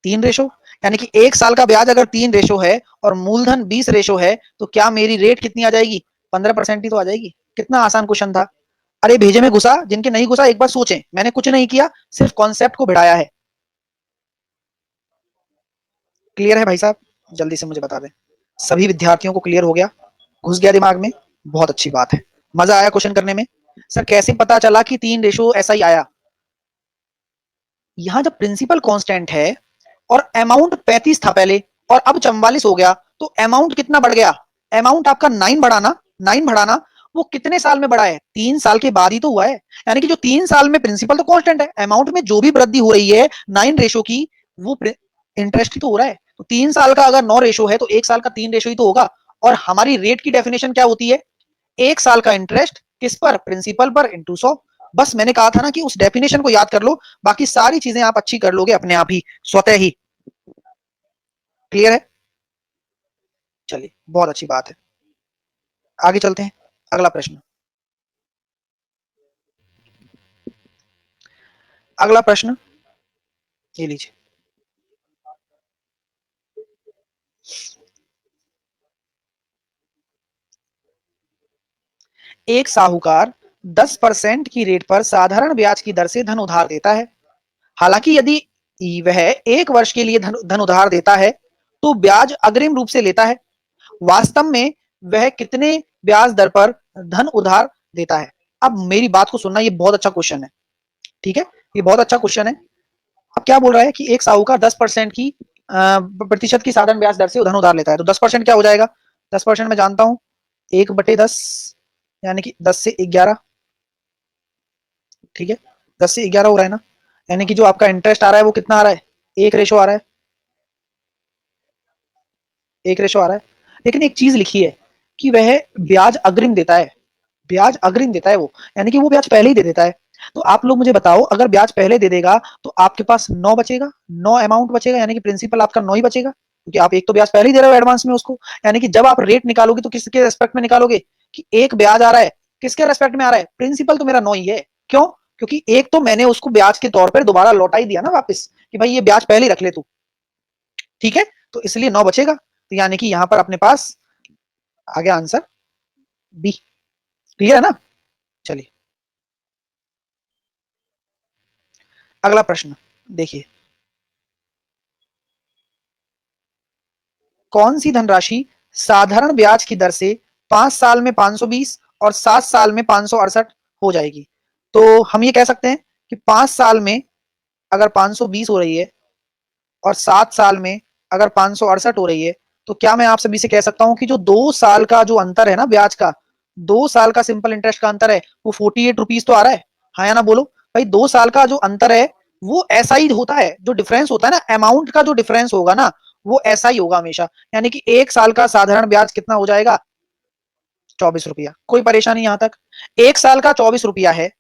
S1: 3 रेशो। यानी कि 1 साल का ब्याज अगर 3 रेशो है और मूलधन 20 रेशो है, तो क्या मेरी रेट कितनी आ जाएगी? 15% ही तो आ जाएगी। कितना आसान क्वेश्चन था। अरे भेजे में घुसा, जिनके नहीं घुसा एक बार सोचें। मैंने कुछ नहीं किया, सिर्फ कॉन्सेप्ट को भिड़ाया है। क्लियर है भाई साहब? जल्दी से मुझे बता दें। सभी विद्यार्थियों को क्लियर हो गया? घुस गया दिमाग में? बहुत अच्छी बात है। मजा आया क्वेश्चन करने में? सर कैसे पता चला कि 3 रेशो ऐसा ही आया? यहां जब प्रिंसिपल कांस्टेंट है और अमाउंट 35 था पहले और अब 44 हो गया, तो अमाउंट कितना बढ़ गया? अमाउंट आपका 9 बढ़ाना, 9 बढ़ाना। वो कितने साल में बढ़ा है? 3 साल के बाद ही तो हुआ है। यानी कि जो 3 साल में प्रिंसिपल तो कांस्टेंट है, अमाउंट में जो भी वृद्धि हो रही है 9 रेशो की, वो इंटरेस्ट ही तो हो रहा है। तो 3 साल का अगर 9 रेशो है तो 1 साल का 3 रेशो ही तो होगा। और हमारी रेट की डेफिनेशन क्या होती है? 1 साल का इंटरेस्ट किस पर? प्रिंसिपल पर इंटू 100। बस मैंने कहा था ना कि उस डेफिनेशन को याद कर लो, बाकी सारी चीजें आप अच्छी कर लोगे अपने आप ही, स्वतः ही। क्लियर है? चलिए बहुत अच्छी बात है। आगे चलते हैं। अगला प्रश्न। अगला प्रश्न ये लीजिए। एक साहूकार 10% की रेट पर साधारण ब्याज की दर से धन उधार देता है। हालांकि यदि वह 1 वर्ष के लिए धन उधार देता है तो ब्याज अग्रिम रूप से लेता है। वास्तव में वह कितने ब्याज दर पर धन उधार देता है? अब मेरी बात को सुनना, ये बहुत अच्छा क्वेश्चन है। ठीक है, ये बहुत अच्छा क्वेश्चन है। अब क्या बोल रहा है कि एक साहूकार 10% की प्रतिशत की साधारण ब्याज दर से धन उधार लेता है, तो 10% क्या हो जाएगा? 10% मैं जानता हूं, 1/10, यानी कि 10 से 11। ठीक है, 10 से 11 हो रहा है ना। यानी कि जो आपका इंटरेस्ट आ रहा है वो कितना आ रहा है? 1 रेशो आ रहा है। 1 रेशो आ रहा है। लेकिन एक चीज लिखी है कि वह ब्याज अग्रिम देता है। ब्याज अग्रिम देता है वो, यानी कि वो ब्याज पहले ही दे देता है। तो आप लोग मुझे बताओ, अगर ब्याज पहले दे देगा तो आपके पास 9 बचेगा, 9 अमाउंट बचेगा, यानी कि प्रिंसिपल आपका 9 ही बचेगा, क्योंकि आप एक तो ब्याज पहले ही दे रहे हो एडवांस में उसको। यानी कि जब आप रेट निकालोगे तो किसके रेस्पेक्ट में निकालोगे? कि एक ब्याज आ रहा है, किसके रेस्पेक्ट में आ रहा है? प्रिंसिपल तो मेरा 9 ही है। क्यों? क्योंकि एक तो मैंने उसको ब्याज के तौर पर दोबारा लौटा ही दिया ना वापस, कि भाई ये ब्याज पहले ही रख ले तू। ठीक है, तो इसलिए 9 बचेगा। तो यानी कि यहां पर अपने पास आ गया आंसर बी। क्लियर है ना? चलिए अगला प्रश्न देखिए। कौन सी धनराशि साधारण ब्याज की दर से 5 साल में 520 और 7 साल में 568 हो जाएगी? तो हम ये कह सकते हैं कि 5 साल में अगर 520 हो रही है और 7 साल में अगर 568 हो रही है, तो क्या मैं आप सभी से कह सकता हूं कि जो 2 साल का जो अंतर है ना ब्याज का, 2 साल का सिंपल इंटरेस्ट का अंतर है, वो 48 रुपीज तो आ रहा है। हाँ या ना बोलो? भाई 2 साल का जो अंतर है वो ऐसा ही होता है, जो डिफरेंस होता है ना, अमाउंट का जो डिफरेंस होगा ना, वो ऐसा ही होगा हमेशा। यानी कि 1 साल का साधारण ब्याज कितना हो जाएगा? 24 रुपया। कोई परेशानी यहां तक? 1 साल का 24 रुपया है।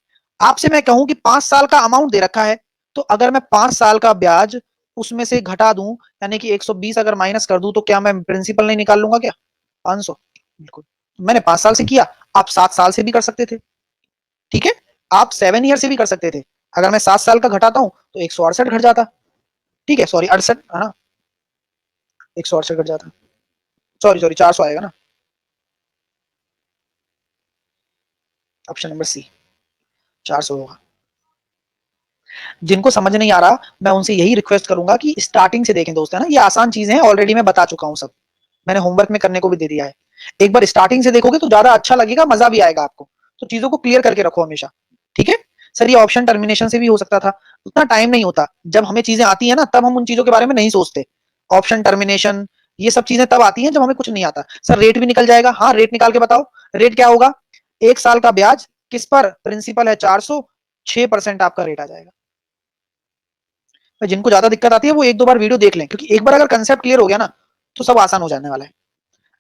S1: आपसे मैं कहूं कि 5 साल का अमाउंट दे रखा है, तो अगर मैं 5 साल का ब्याज उसमें से घटा दूं, यानी कि 120 अगर माइनस कर दूं, तो क्या मैं प्रिंसिपल नहीं निकाल लूंगा क्या? 500। बिल्कुल। मैंने 5 साल से किया, आप 7 साल से भी कर सकते थे। ठीक है, आप 7 ईयर से भी कर सकते थे। अगर मैं 7 साल का घटाता हूं तो 168 घट जाता। ठीक है, सॉरी 68, हाँ 168 घट जाता। सॉरी सॉरी 400 आएगा ना। Option number C. 400 होगा। जिनको समझ नहीं आ रहा मैं उनसे यही रिक्वेस्ट करूंगा कि स्टार्टिंग से देखें दोस्त, है ना, ये आसान चीजें हैं, ऑलरेडी मैं बता चुका हूं सब, मैंने होमवर्क में करने को भी दे दिया है। एक बार स्टार्टिंग से देखोगे तो ज्यादा अच्छा लगेगा, मजा भी आएगा आपको। तो चीजों को क्लियर करके रखो हमेशा, ठीक है। सर ये ऑप्शन टर्मिनेशन से भी हो सकता था, उतना टाइम नहीं होता, जब हमें चीजें आती है ना तब हम उन चीजों के बारे में नहीं सोचते। ऑप्शन टर्मिनेशन ये सब चीजें तब आती हैं जब हमें कुछ नहीं आता। सर रेट भी निकल जाएगा, हाँ रेट निकाल के बताओ। रेट क्या होगा, 1 साल का ब्याज किस पर, प्रिंसिपल है 400, 6% आपका रेट आ जाएगा। जिनको ज्यादा दिक्कत आती है वो एक दो बार वीडियो देख लें, क्योंकि एक बार अगर कंसेप्ट क्लियर हो गया ना तो सब आसान हो जाने वाला है।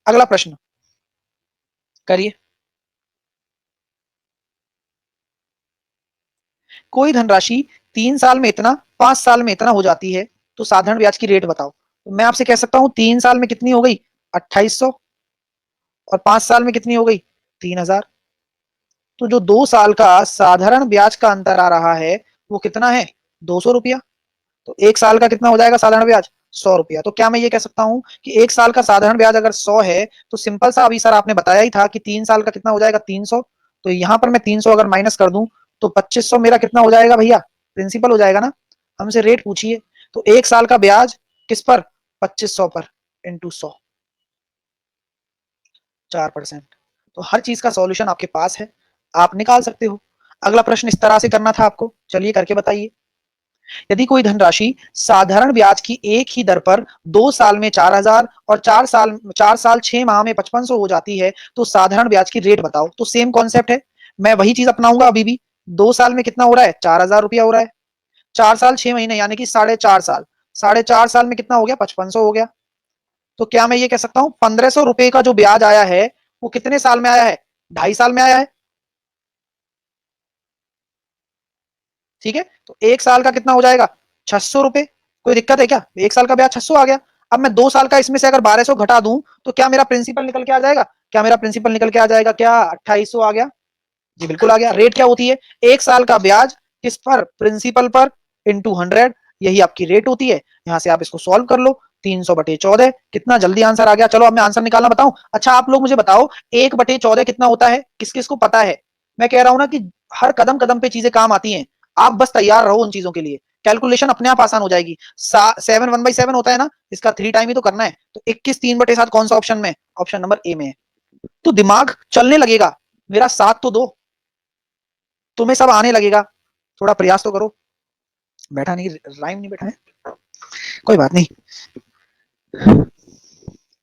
S1: अगला प्रश्न करिए। कोई धनराशि 3 साल में इतना, 5 साल में इतना हो जाती है, तो साधारण ब्याज की रेट बताओ। तो मैं आपसे कह सकता हूं 3 साल में कितनी हो गई, 2800, और 5 साल में कितनी हो गई, 3000। तो जो 2 साल का साधारण ब्याज का अंतर आ रहा है वो कितना है, 200 रुपया। तो 1 साल का कितना हो जाएगा साधारण ब्याज, 100 रुपया। तो क्या मैं ये कह सकता हूं कि 1 साल का साधारण ब्याज अगर 100 है तो सिंपल सा, अभी सर आपने बताया ही था कि 3 साल का कितना हो जाएगा, 300। तो यहां पर मैं 300 अगर माइनस कर दूं तो 2500 मेरा कितना हो जाएगा भैया, प्रिंसिपल हो जाएगा ना। हमसे रेट पूछिए, तो 1 साल का ब्याज किस पर, 2500 पर, इंटू 100, 4%। तो हर चीज का सॉल्यूशन आपके पास है, आप निकाल सकते हो। अगला प्रश्न इस तरह से करना था आपको, चलिए करके बताइए। यदि कोई धनराशि साधारण ब्याज की एक ही दर पर 2 साल में 4000 और 4 साल 6 माह में 5500 हो जाती है, तो साधारण ब्याज की रेट बताओ। तो सेम कॉन्सेप्ट है, मैं वही चीज अपनाऊंगा अभी भी। 2 साल में कितना हो रहा है, 4000 रुपया हो रहा है, 4 साल 6 महीने यानी कि 4.5 साल, 4.5 साल में कितना हो गया, 5500 हो गया। तो क्या मैं ये कह सकता हूं 1500 रुपए का जो ब्याज आया है वो कितने साल में आया है, 2.5 साल में आया है, ठीक है। तो 1 साल का कितना हो जाएगा, 600 रुपए। कोई दिक्कत है क्या, 1 साल का ब्याज 600 आ गया। अब मैं 2 साल का इसमें से अगर 1200 घटा दूं तो क्या मेरा प्रिंसिपल निकल के आ जाएगा, क्या मेरा प्रिंसिपल निकल के आ जाएगा, क्या 2800 आ गया। जी बिल्कुल आ गया। रेट क्या होती है, 1 साल का ब्याज किस पर, प्रिंसिपल पर, इंटू 100, यही आपकी रेट होती है। यहां से आप इसको सॉल्व कर लो, 300/14, कितना जल्दी आंसर आ गया। चलो अब मैं आंसर निकालना बताऊं। अच्छा आप लोग मुझे बताओ 1/14 कितना होता है, किस किस को पता है। मैं कह रहा हूं ना कि हर कदम कदम पे चीजें काम आती हैं, आप बस तैयार रहो उन चीजों के लिए, कैलकुलेशन अपने आप आसान हो जाएगी। 7 1/7 होता है ना, इसका 3 टाइम ही तो करना है। तो 21 3/7 कौन सा ऑप्शन में, ऑप्शन नंबर ए में है। तो दिमाग चलने लगेगा, मेरा साथ तो दो, तुम्हें सब आने लगेगा, थोड़ा प्रयास तो करो। बैठा नहीं, राइम नहीं बैठा है, कोई बात नहीं।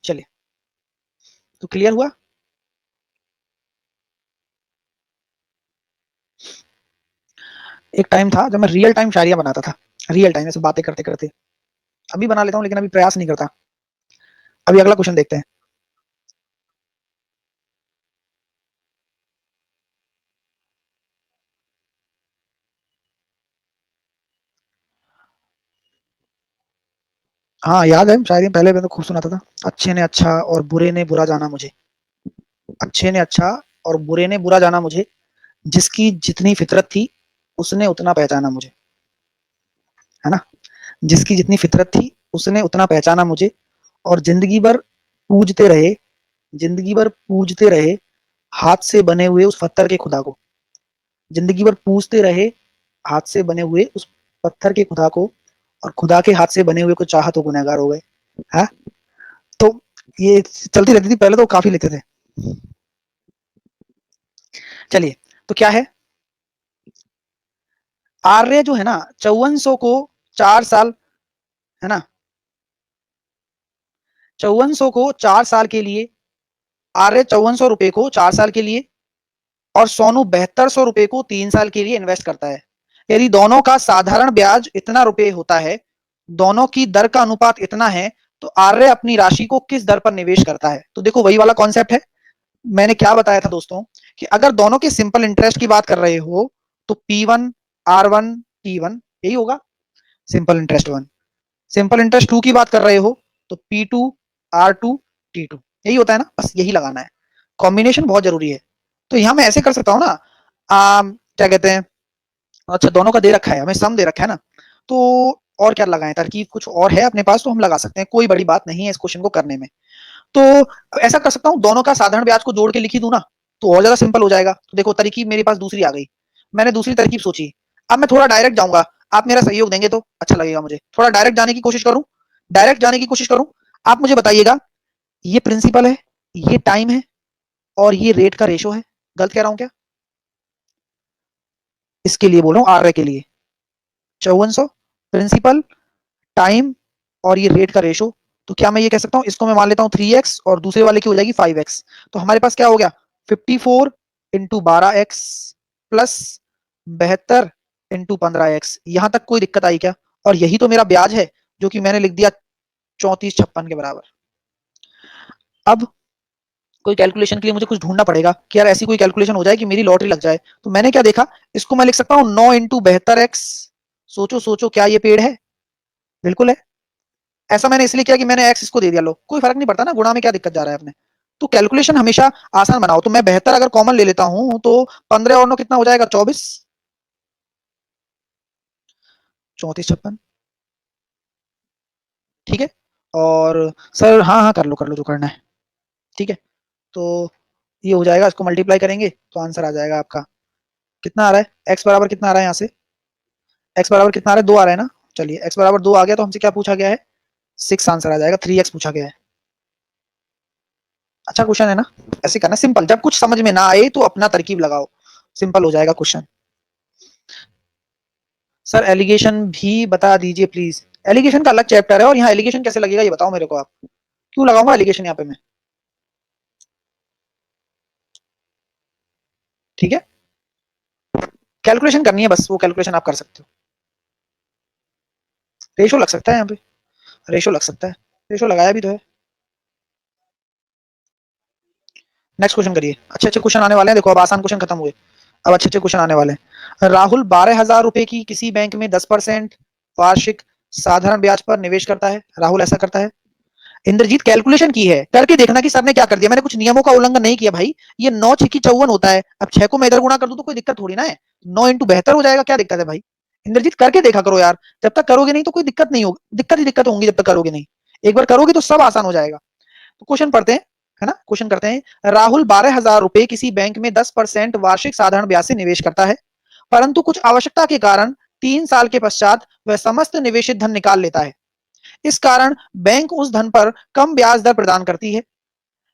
S1: चलिए, तो क्लियर हुआ। एक टाइम था जब मैं रियल टाइम शायरिया बनाता था, रियल टाइम ऐसे बातें करते करते। अभी बना लेता हूँ लेकिन अभी प्रयास नहीं करता। अभी अगला क्वेश्चन देखते हैं। हाँ याद है, शायरी पहले मैं तो खूब सुनाता था। अच्छे ने अच्छा और बुरे ने बुरा जाना मुझे, अच्छे ने अच्छा और बुरे ने बुरा जाना मुझे, जिसकी जितनी फितरत थी उसने उतना पहचाना मुझे, है ना। जिसकी जितनी फितरत थी उसने उतना पहचाना मुझे, और जिंदगी भर पूजते रहे, जिंदगी भर पूजते रहे हाथ से बने हुए उस पत्थर के खुदा को, जिंदगी भर पूजते रहे हाथ से बने हुए उस पत्थर के खुदा को, और खुदा के हाथ से बने हुए को चाहा तो गुनहगार हो गए। है, तो ये चलती रहती थी पहले तो, काफी लेते थे। चलिए, तो क्या है, आर्य जो है ना 5400 को 4 साल, है ना, 5400 को 4 साल के लिए, आर्य 5400 रुपए को 4 साल के लिए, और सोनू 7200 रुपए को 3 साल के लिए इन्वेस्ट करता है। यदि दोनों का साधारण ब्याज इतना रुपए होता है, दोनों की दर का अनुपात इतना है, तो आर्य अपनी राशि को किस दर पर निवेश करता है। तो देखो वही वाला कॉन्सेप्ट है, मैंने क्या बताया था दोस्तों, कि अगर दोनों के सिंपल इंटरेस्ट की बात कर रहे हो तो P1 R1 T1 यही होगा, सिंपल इंटरेस्ट 1। सिंपल इंटरेस्ट 2 की बात कर रहे हो तो P2 R2 T2 यही होता है ना, बस यही लगाना है। कॉम्बिनेशन बहुत जरूरी है। तो यहां मैं ऐसे कर सकता हूँ ना, क्या कहते हैं, अच्छा दोनों का दे रखा है, हमें सम दे रखा है ना, तो और क्या लगाएं, तरकीब कुछ और है अपने पास तो हम लगा सकते हैं, कोई बड़ी बात नहीं है इस क्वेश्चन को करने में। तो ऐसा कर सकता हूँ, दोनों का साधारण ब्याज को जोड़ के लिखी दूं ना, तो और ज्यादा सिंपल हो जाएगा। तो देखो तरकीब मेरे पास दूसरी आ गई, मैंने दूसरी तरकीब सोची। अब मैं थोड़ा डायरेक्ट जाऊंगा, आप मेरा सहयोग देंगे तो अच्छा लगेगा मुझे। थोड़ा डायरेक्ट जाने की कोशिश करूं, डायरेक्ट जाने की कोशिश करूं। आप मुझे बताइएगा, ये प्रिंसिपल है, ये टाइम है, और ये रेट का रेशो है। गलत कह रहा हूं क्या? इसके लिए बोल रहा हूं, आर के लिए 5400 प्रिंसिपल, टाइम और ये रेट का रेशो। तो क्या मैं ये कह सकता हूं, इसको मैं मान लेता हूं 3x और दूसरे वाले की हो जाएगी 5x। तो हमारे पास क्या हो गया, 54 into 12x plus 72 into 15x। यहां तक कोई दिक्कत आई क्या? और यही तो मेरा ब्याज है, जो कि मैंने लिख दिया 3456 के बराबर। अब कोई कैलकुलेशन के लिए मुझे कुछ ढूंढना पड़ेगा कि यार ऐसी कोई कैलकुलेशन हो जाए कि मेरी लॉटरी लग जाए। तो मैंने क्या देखा, इसको मैं लिख सकता हूं 9 इंटू 72x। सोचो सोचो, क्या ये पेड़ है? बिल्कुल है। ऐसा मैंने इसलिए किया कि मैंने एक्स इसको दे दिया, लो कोई फर्क नहीं पड़ता ना, गुणा में क्या दिक्कत जा रहा है अपने। तो कैलकुलेशन हमेशा आसान बनाओ। तो मैं 72 अगर कॉमन ले लेता हूं तो 15 और 9 कितना हो जाएगा, 24। 3456। ठीक है। और सर, हाँ हाँ कर लो जो करना है। ठीक है। तो ये हो जाएगा, इसको मल्टीप्लाई करेंगे तो आंसर आ जाएगा आपका। कितना आ रहा है, एक्स बराबर कितना आ रहा है यहाँ से? एक्स बराबर कितना आ रहा है, 2 आ रहा है ना। चलिए, एक्स बराबर 2 आ गया तो हमसे क्या पूछा गया है, 6 आंसर आ जाएगा, 3x पूछा गया है। अच्छा क्वेश्चन है ना। ऐसे करना सिंपल, जब कुछ समझ में ना आए तो अपना तरकीब लगाओ, सिंपल हो जाएगा क्वेश्चन। सर एलिगेशन भी बता दीजिए प्लीज। एलिगेशन का अलग चैप्टर है, और यहाँ एलिगेशन कैसे लगेगा ये बताओ मेरे को आप। क्यों लगाऊंगा एलिगेशन यहाँ पे मैं? ठीक है, कैलकुलेशन करनी है बस, वो कैलकुलेशन आप कर सकते हो। रेशो लग सकता है यहाँ पे, रेशो लग सकता है, रेशो लगाया भी तो है। नेक्स्ट क्वेश्चन करिए, अच्छे अच्छे क्वेश्चन आने वाले हैं, देखो अब आसान क्वेश्चन खत्म हुए, अब अच्छे अच्छे क्वेश्चन आने वाले हैं। राहुल 12,000 रुपए की किसी बैंक में 10% वार्षिक साधारण ब्याज पर निवेश करता है। राहुल ऐसा करता है। इंद्रजीत कैलकुलेशन की है, करके देखना कि सर ने क्या कर दिया। मैंने कुछ नियमों का उल्लंघन नहीं किया भाई। ये 9 छक्की 54 होता है, अब 6 को मैं इधर गुणा कर दूं तो कोई दिक्कत थोड़ी ना है। 9 इंटू 72 हो जाएगा, क्या दिक्कत है भाई? इंद्रजीत करके देखा करो यार, जब तक करोगे नहीं तो कोई दिक्कत नहीं होगी, दिक्कत ही दिक्कत होंगी जब तक करोगे नहीं। एक बार करोगे तो सब आसान हो जाएगा। तो क्वेश्चन पढ़ते हैं, है ना, क्वेश्चन करते हैं। राहुल 12,000 रुपए किसी बैंक में 10% वार्षिक साधारण ब्याज से निवेश करता है, परंतु कुछ आवश्यकता के कारण 3 साल के पश्चात वह समस्त निवेशित धन निकाल लेता है। इस कारण बैंक उस धन पर कम ब्याज दर प्रदान करती है।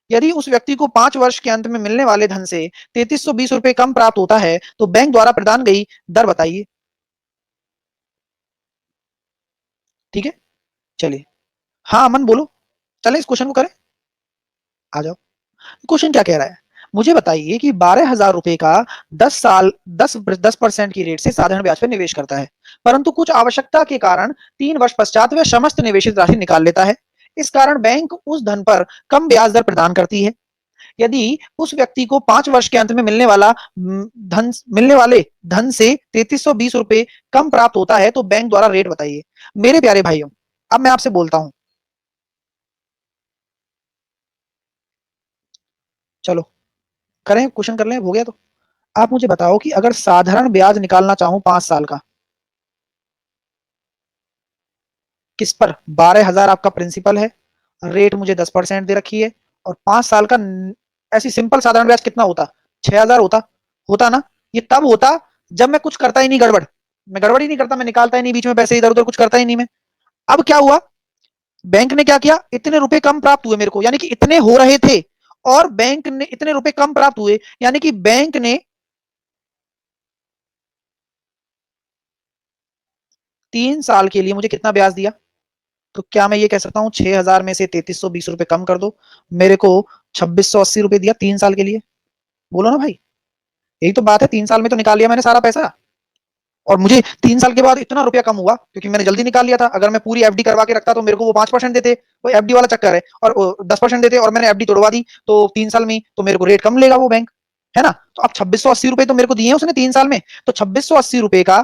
S1: यदि उस व्यक्ति को 5 वर्ष के अंत में मिलने वाले धन से 3320 रुपए कम प्राप्त होता है तो बैंक द्वारा प्रदान गई दर बताइए। ठीक है, चलिए। हाँ अमन बोलो, चले इस क्वेश्चन को करें, आ जाओ। क्वेश्चन क्या कह रहा है, मुझे बताइए कि 12,000 रुपए का 10 साल 10% की रेट से साधारण ब्याज पर निवेश करता है, परंतु कुछ आवश्यकता के कारण 3 वर्ष पश्चात वह समस्त निवेशित राशि निकाल लेता है। इस कारण बैंक उस धन पर कम ब्याज दर प्रदान करती है। यदि उस व्यक्ति को 5 वर्ष के अंत में मिलने वाले धन से 3320 रुपए कम प्राप्त होता है तो बैंक द्वारा रेट बताइए। मेरे प्यारे भाइयों, अब मैं आपसे बोलता हूं, चलो करें, क्वेश्चन कर लें, हो गया तो। आप मुझे बताओ कि अगर साधारण ब्याज निकालना चाहूं 5 साल का, किस पर? 12,000 आपका प्रिंसिपल है, रेट मुझे 10% दे रखी है, और 5 साल का ऐसी सिंपल साधारण ब्याज कितना होता, 6,000 होता। होता ना। ये तब होता जब मैं कुछ करता ही नहीं, गड़बड़, मैं गड़बड़ ही नहीं करता, मैं निकालता ही नहीं बीच में पैसे इधर उधर, कुछ करता ही नहीं मैं। अब क्या हुआ, बैंक ने क्या किया, इतने रुपए कम प्राप्त हुए मेरे को, यानी कि इतने हो रहे थे, और बैंक ने इतने रुपए कम प्राप्त हुए, यानी कि बैंक ने 3 साल के लिए मुझे कितना ब्याज दिया। तो क्या मैं ये कह सकता हूँ 6,000 में से 3320 रुपए कम कर दो, मेरे को 2680 रुपए दिया 3 साल के लिए। बोलो ना भाई, यही तो बात है, 3 साल में तो निकाल लिया मैंने सारा पैसा, और मुझे 3 साल के बाद इतना रुपया कम हुआ क्योंकि मैंने जल्दी निकाल लिया था। अगर मैं पूरी एफडी करवा के रखता तो मेरे को वो 5% देते, वो एफडी वाला चक्कर है, और 10% देते और मैंने एफडी तोड़वा दी तो 3 साल में, तो मेरे को रेट कम लेगा वो बैंक, है ना। तो अब 2680 रुपए तो मेरे को दिए उसने 3 साल में, तो 2680 रुपए का